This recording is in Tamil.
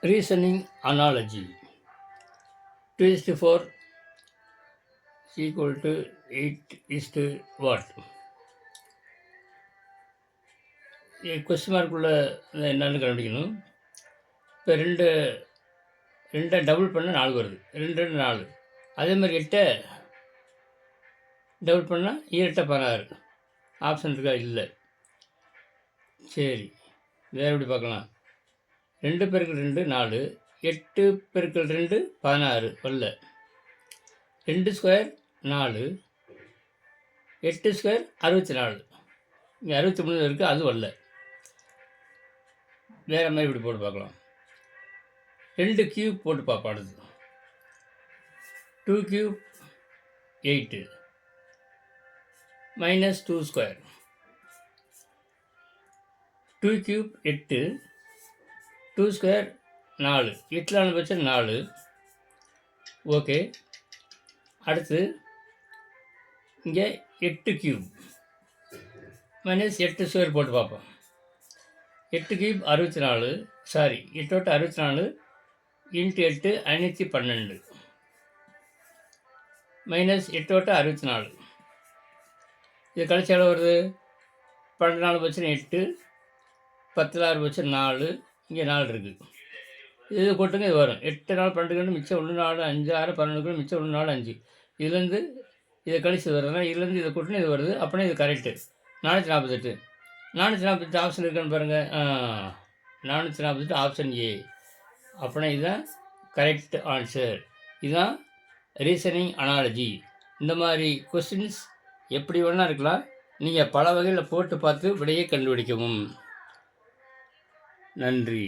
Reasoning analogy. 2 is to 4 is equal to 8 is to what? Question மார்க்குள்ள என்னன்னு கண்டுபிடிக்கணும். இப்போ ரெண்டை டபுள் பண்ணால் 4 வருது. 2 2 4. அதே மாதிரி 8 டபுள் பண்ணால் 8 16. ஆப்ஷன் இருக்கா? இல்லை. சரி, வேறு எப்படி பார்க்கலாம்? 2 பெருக்கல் 2 4, 8 பெருக்கல் 2 16 வரல. 2 ஸ்கொயர் 4, 8 ஸ்கொயர் 64. இங்கே 63 இருக்குது, அது வரல. வேறு மாதிரி இப்படி போட்டு பார்க்கலாம். 2 கியூப் போட்டு பார்ப்போம். அடுத்து 2 cube 8 minus 2 square. 2 cube 8, 2 square 4, 8 4 பட்சம் 4. ஓகே. அடுத்து இங்கே 8 கியூப் மைனஸ் 8 ஸ்கொயர் போட்டு பார்ப்போம். 8 கியூப் 64, சாரி 8 64 இன்ட்டு 8 512 மைனஸ் 8 64. இது கழிச்சு எவ்வளோ வருது? 12 பட்சம் 8, 10 6 பட்சம் 4, இங்கே 4 இருக்குது. இது கொட்டுங்க, இது வரும். 8 4 12 மிச்சம் 1 4 5 6 11 மிச்சம் 1 4 5. இதுலேருந்து இதை கழிச்சு வருதுன்னா இதுலேருந்து இதை கொட்டுன்னு இது வருது. அப்படின்னா இது கரெக்டு. 448. 448 ஆப்ஷன் இருக்கான்னு பாருங்கள். 448 ஆப்ஷன் ஏ. அப்படின்னா இதுதான் கரெக்ட் ஆன்சர். இதுதான் ரீசனிங் அனாலஜி. இந்த மாதிரி கொஸ்டின்ஸ் எப்படி வேணால் இருக்கலாம். நீங்கள் பல வகையில் போட்டு பார்த்து விடையை கண்டுபிடிக்கவும். நன்றி.